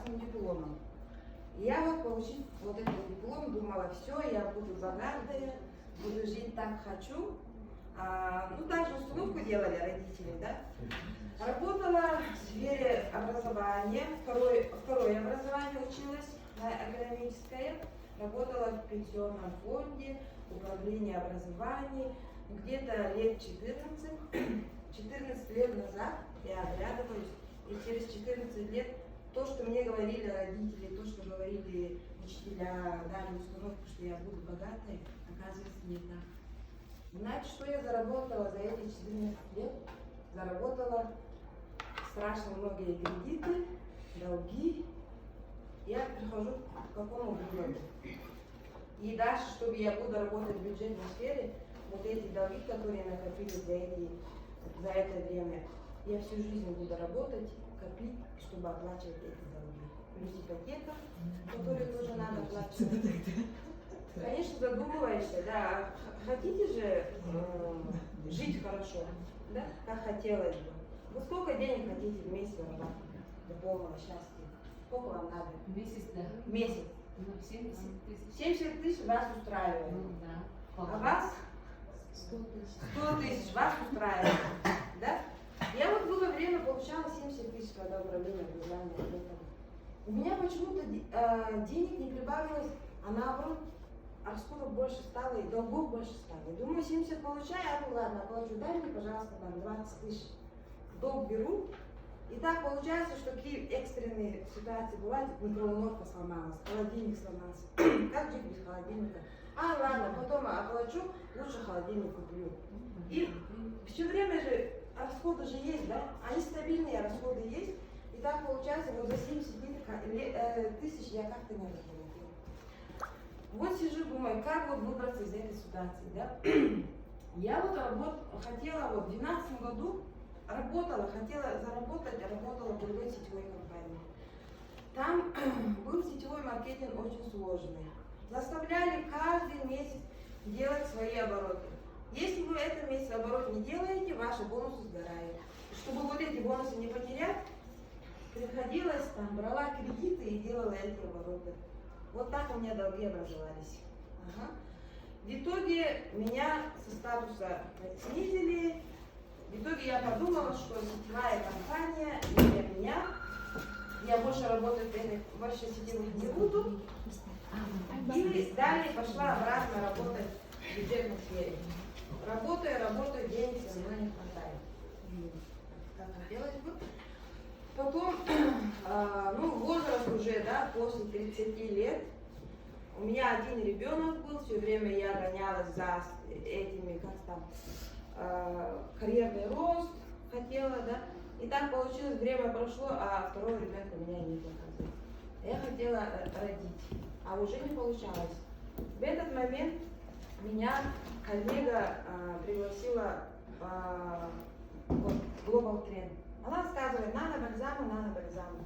красным дипломом. И я вот получив вот этот диплом, думала, все, я буду богатая, буду жить так хочу. Ну, также установку делали родители, да. Работала в сфере образования, второе образование училась, экономическое. Работала в пенсионном фонде, управление образованием. Где-то лет 14 лет назад я оглядываюсь, и через 14 лет то, что мне говорили родители, то, что говорили учителя, дали установку, что я буду богатой, оказывается не так. Знаете, что я заработала за эти 14 лет? Заработала страшно многие кредиты, долги. Я прихожу к какому выводу. И дальше, чтобы я буду работать в бюджетной сфере, вот эти долги, которые накопились за это время, я всю жизнь буду работать, копить, чтобы оплачивать эти долги. Плюс ипотека, которую тоже надо оплачивать. Конечно, задумываешься, да, хотите же жить хорошо, да, как хотелось бы. Вы сколько денег хотите в месяц зарабатывать до полного счастья? Сколько вам надо? Месяц, да. Месяц. Ну, 70 тысяч. 70 тысяч вас устраивает. Ну, да. А вас? 100 тысяч. 100 тысяч вас устраивает. Да? Я вот было время получала 70 тысяч, когда управление образования работало. У меня почему-то денег не прибавилось, а наоборот, расходов больше стало и долгов больше стало. Думаю, 70 получаю, ну ладно, оплачу, дай мне, пожалуйста, там 20 тысяч. Долг беру. И так получается, что какие экстренные ситуации бывают, микроволновка сломалась, холодильник сломался. Как жить без холодильника? Ладно, потом оплачу, лучше холодильник куплю. И все время же расходы же есть, да? Они стабильные, расходы есть. И так получается, вот за 70 тысяч я как-то не разработала. Вот сижу, думаю, как вот выбраться из этой ситуации, да? Я вот хотела вот в 2012 году хотела заработать, работала в другой сетевой компании. Там был сетевой маркетинг очень сложный. Заставляли каждый месяц делать свои обороты. Если вы этот месяц оборот не делаете, ваши бонусы сгорают. Чтобы вот эти бонусы не потерять, приходилось там, брала кредиты и делала эти обороты. Вот так у меня долги образовались. Ага. В итоге меня со статуса снизили. В итоге я подумала, что сетевая компания не для меня. Я больше работать больше сетевых не буду. И далее пошла обратно работать в бюджетной сфере. Работаю, денег все равно не хватает. Как хотелось бы. Потом, возраст уже, да, после 30 лет. У меня один ребенок был, все время я гонялась за этими, как там, карьерный рост хотела, да. И так получилось, время прошло, а второго ребенка у меня нет, оказывается. Я хотела родить, а уже не получалось. В этот момент меня коллега пригласила в Global Trend. Она рассказывает, надо бальзаму.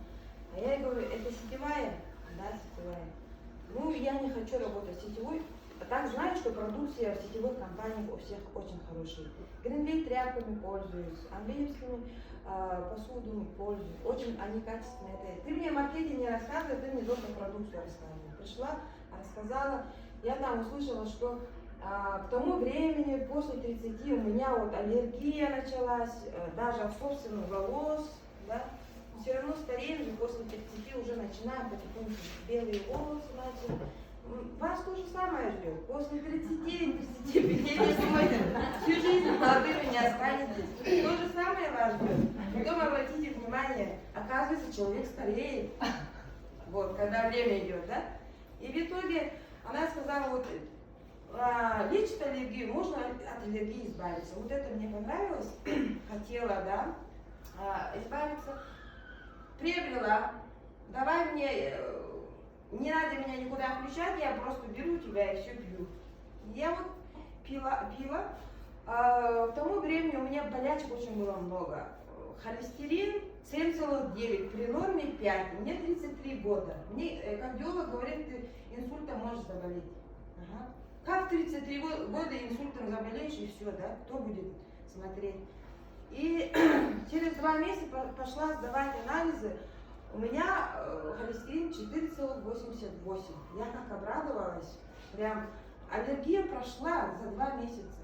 А я ей говорю, это сетевая? Да, сетевая. Ну, я не хочу работать сетевой. Так знаю, что продукция в сетевых компаниях у всех очень хорошая. Гринлейт тряпками пользуюсь, английскими посуду пользуюсь. Очень они качественные. Ты мне маркетинг не рассказывай, ты мне только продукцию рассказывай. Пришла, рассказала. Я там услышала, что к тому времени, после 30, у меня вот аллергия началась, даже от собственных волос, да. Все равно стареем же, после 30 уже начинаем потихоньку белые волосы начали. Вас то же самое ждет. После 30-35, я думаю, всю жизнь молодыми не останетесь. То же самое вас ждет. Потом обратите внимание, оказывается, человек стареет. Вот, когда время идет, да? И в итоге она сказала, вот, лечит аллергию, можно от аллергии избавиться. Вот это мне понравилось, хотела, да, избавиться. Приобрела, давай мне, не надо меня никуда включать, я просто беру тебя и все пью. Я вот пила. К тому времени у меня болячек очень было много. Холестерин 7,9, при норме 5, мне 33 года. Мне кардиолог говорит, ты инсультом можешь заболеть. Ага. Как 33 года инсультом заболеешь и все, да? Кто будет смотреть? И через 2 месяца пошла сдавать анализы. У меня холестерин 4,88. Я как обрадовалась. Прям аллергия прошла за 2 месяца.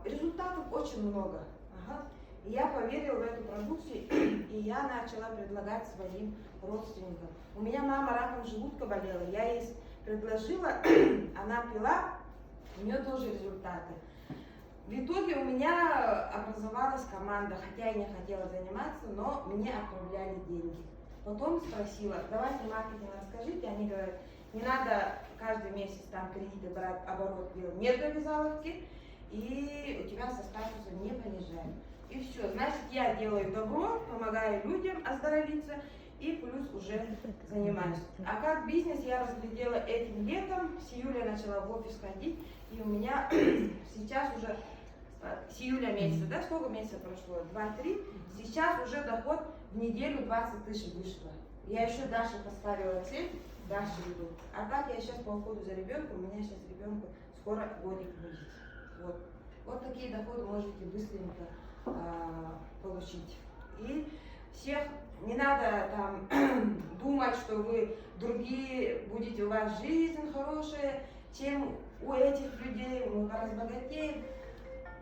Результатов очень много. Ага. И я поверила в эту продукцию, и я начала предлагать своим родственникам. У меня мама раком желудка болела, я ей предложила, она пила, у нее тоже результаты. В итоге у меня образовалась команда, хотя я не хотела заниматься, но мне отправляли деньги. Потом спросила, давайте маркетинг расскажите, они говорят, не надо каждый месяц там кредиты брать, оборот делать, нет обязаловки, и у тебя со статуса не понижаем. И все, значит, я делаю добро, помогаю людям оздоровиться и плюс уже занимаюсь. А как бизнес я разглядела этим летом, с июля начала в офис ходить, и у меня сейчас уже с июля месяца, да, сколько месяцев прошло? 2-3. Сейчас уже доход в неделю 20 тысяч вышло. Я еще Даше поставила цель, Даше веду. А так я сейчас по уходу за ребенком, у меня сейчас ребенку скоро годик будет. Вот. Вот такие доходы можете быстренько получить. И всех не надо там думать, что вы другие будете, у вас жизнь хорошая, чем у этих людей, мы разбогатеем.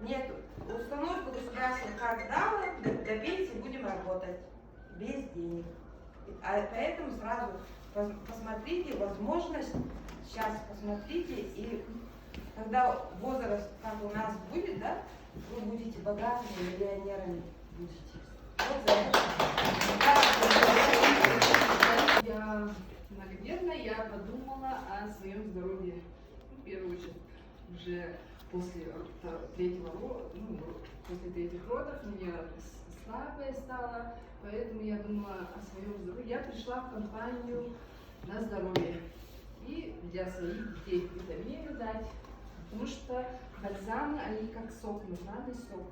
Нет, установку государства как дало, до пенсии будем работать без денег. Поэтому сразу посмотрите возможность, сейчас посмотрите, и когда возраст, как у нас будет, да, вы будете богатыми миллионерами. Будете. Вот за это. Я, наверное, я подумала о своем здоровье. В первую очередь, уже после третьих родов меня слабая стала, поэтому я думала о своем здоровье. Я пришла в компанию на здоровье и для своих детей витамины дать, потому что бальзамы, они как сок, натуральный сок,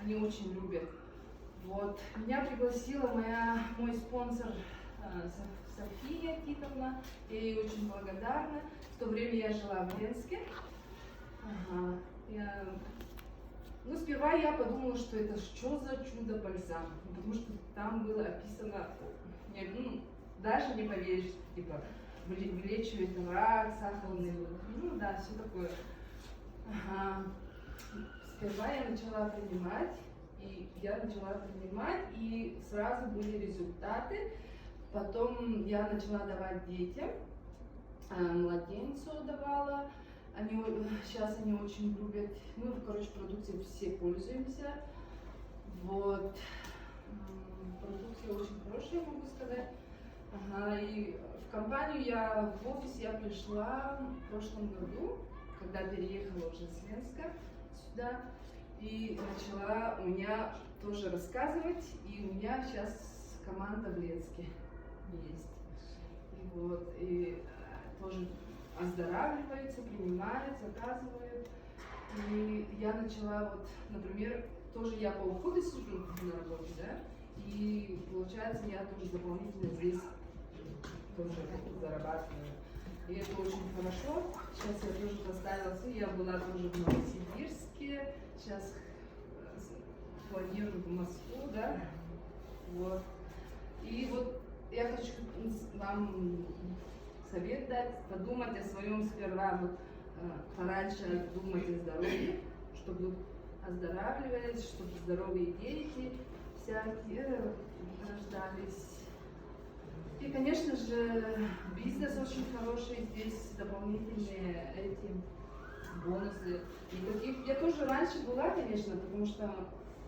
они очень любят. Вот. Меня пригласила мой спонсор София Титовна, я ей очень благодарна. В то время я жила в Ленске. Ага. Сперва я подумала, что это что за чудо-бальзам, потому что там было описано, даже не поверишь, типа, вылечивает рак, сахарный, да, все такое. Ага. Сперва я начала принимать, и сразу были результаты. Потом я начала давать детям, младенцу давала. Сейчас они очень любят. Продукцией все пользуемся. Вот. Продукция очень хорошая, могу сказать. Ага, и в компанию в офис я пришла в прошлом году, когда переехала уже с Ленска сюда. И начала у меня тоже рассказывать. И у меня сейчас команда в Ленске есть. И тоже оздоравливается, принимает, заказывает. И я начала, например, тоже я по уходу сижу на работе, да, и получается я тоже дополнительно здесь тоже зарабатываю. И это очень хорошо. Сейчас я тоже поставила, я была тоже в Новосибирске, сейчас планирую в Москву, да, вот. И я хочу вам совет дать, подумать о своем сперва, пораньше думать о здоровье, чтобы оздоравливались, чтобы здоровые дети всякие рождались. И, конечно же, бизнес очень хороший, здесь дополнительные эти бонусы. Я тоже раньше была, конечно, потому что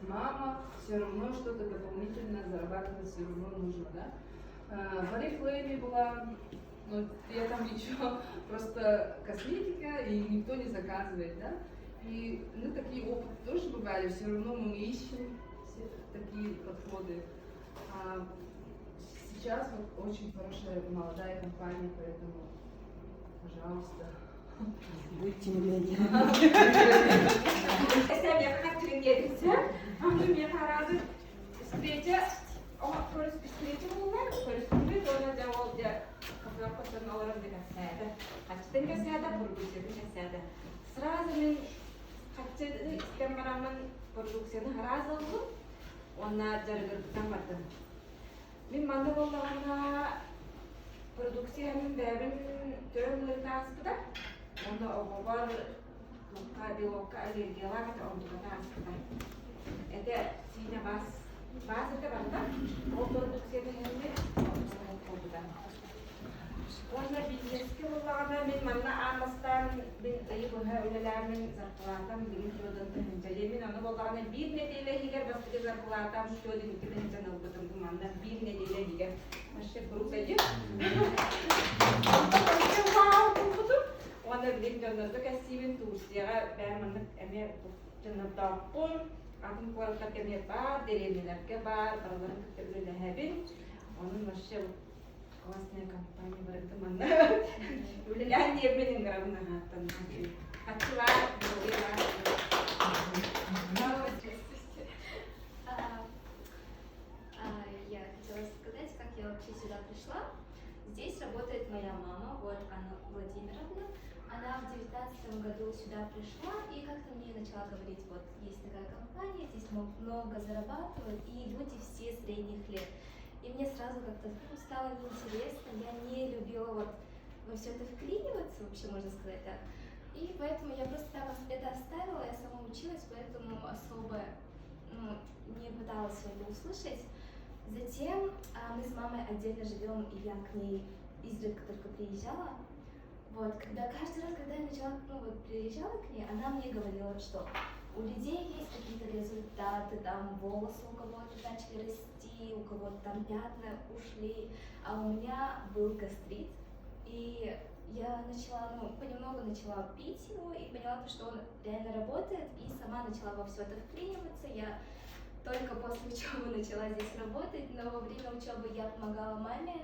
мама все равно что-то дополнительно зарабатывать все равно нужно, да. В Oriflame была, но я там ничего, просто косметика, и никто не заказывает, да. И такие опыты тоже бывали, все равно мы ищем все такие подходы. Сейчас очень хорошая молодая компания, поэтому, пожалуйста. Будьте миллионерами. Я как тренериться, мне пора встреча, встреча была, тоже делал для профессионалов касада, ачтен касада, продукция касада. Сразу мы хотели камерамен продукцияны разалды, она жаргырдан бардым. Мен манна боллағана продукцияның бәрін төрөлөрүн аспыда. Оны оғобар локка, белокка, аллергиялар ата ондугата аспыда. Это сине бас это банда. Ол продукцияны хэмде ондугата. Онна бизнеске боллағана мен манна амастан мен айыбыға өлелермен зарплатам деген жодынды хэнчале. Мен оны боллағана bir неделе егер бастығы зарплатам жодын кеден жан албытымды манна bir неделе егер. Ашы круг айып. Вау, кругту. Онда билен жонларды кәсибин Турцияға бәрі манна әме жонлардақпын. Атын қуарықтар кәме бар, деревнелерге бар, бараларын күттірілі әбін. Оның машы классная компания барықты манна. Өлелән ерменің ғарабына ғаттан. Қатшылар, бұлғылар. Я хотела сказать, как я вообще сюда пришла. Здесь работает моя мама, вот Анна Владимировна. Она в 2019 году сюда пришла и как-то мне начала говорить, вот есть такая компания, здесь много зарабатывают и люди все средних лет. И мне сразу как-то стало неинтересно, я не любила вот во все это вклиниваться, вообще можно сказать так. И поэтому я просто так это оставила, я сама училась, поэтому особо не пыталась это услышать. Затем мы с мамой отдельно живем, и я к ней изредка только приезжала. Вот, каждый раз, когда я начала, приезжала к ней, она мне говорила, что у людей есть какие-то результаты, там волосы у кого-то начали расти, у кого-то там пятна ушли, а у меня был гастрит, и я начала, понемногу начала пить его и поняла, что он реально работает, и сама начала во все это вклиниваться. Я только после учебы начала здесь работать, но во время учебы я помогала маме,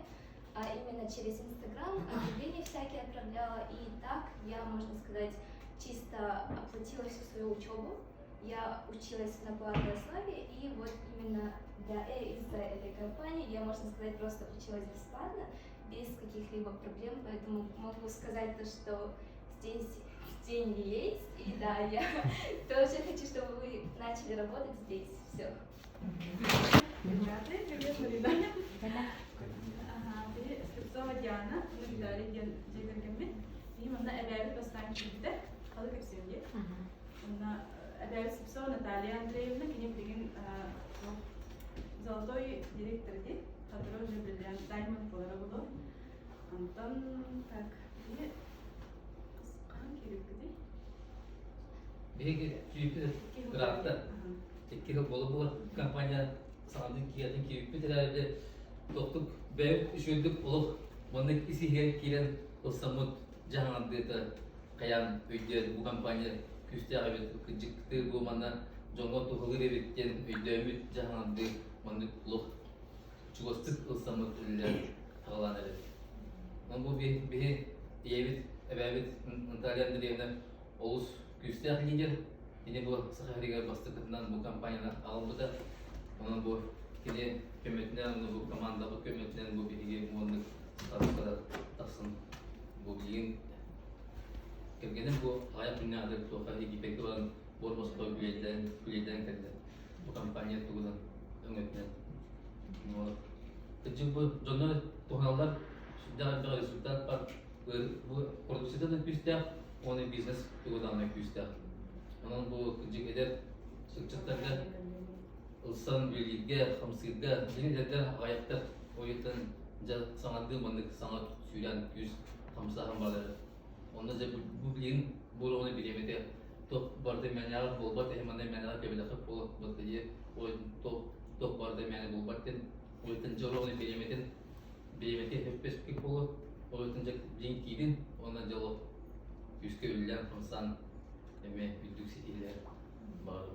а именно через Инстаграм объявления всякие отправляла, и так я, можно сказать, чисто оплатила всю свою учебу. Я училась на платной основе, и вот именно из-за этой компании я, можно сказать, просто училась бесплатно, без каких-либо проблем, поэтому могу сказать то, что здесь деньги есть, и да, я тоже хочу, чтобы вы начали работать здесь. Все. Привет, Марина. Бiri Спецова Диана, Нагдали Дегергенбит. И она объявит постоянно чудо, а как все люди. Она объявит Спецова Наталья Андреевна, к ней пригин золотой директор, который уже бриллиант Diamond поработал. Антон, так, и сколько людей? Беги, чуть-чуть графта. Такие было компания сандык киядын киюп битирәле токтук бәйүк үшүндүк улук моны исиген кирен осамут жаһандыта каян өйдер бу компания күстәгә бит кыҗыкты бу мана жоңго тухылыр биттен өйдөмүт жаһанды моны улук чугостык осамут үлләр тагаланыр. Мен бу бе ебит әбәбит Наталья Андреевна олус күстәг лидер. Ini bu sehari-hari bastıkından bu kampanyadan alındı. Onun bu kini kömetinden, bu komanda bu kömetinden bu bilgi muhakkak taraftar tasın bu bilgin. Kergenin bu hayat dünyada toka hikipekli olan bormos toy kuleden kerdi. Bu kampanya tuğdan öngötmen. Kecil bu jonlar tohalar sudah ada resultat par bu produksi da küstah, onu bisnes tuğdan küstah. Onun bu kecikler sıkçıklarla ılsan bilgiye, hamsirga, yenilerden ayakta oyundan sanatlı mandık sanat süren yüz hamsa hambaları. Onda da bu bilgin bu onu bilemedi. Top barda menyal bulbat ehmanda menyal kebelakıp bol batıyı oyun top barda menyal bulbatın oyun jolu onu bilemedi hep spesifik bolu oyun bilgin kidin ona jolu yüzke üllen hamsan Eme büyük sihirler bağlı.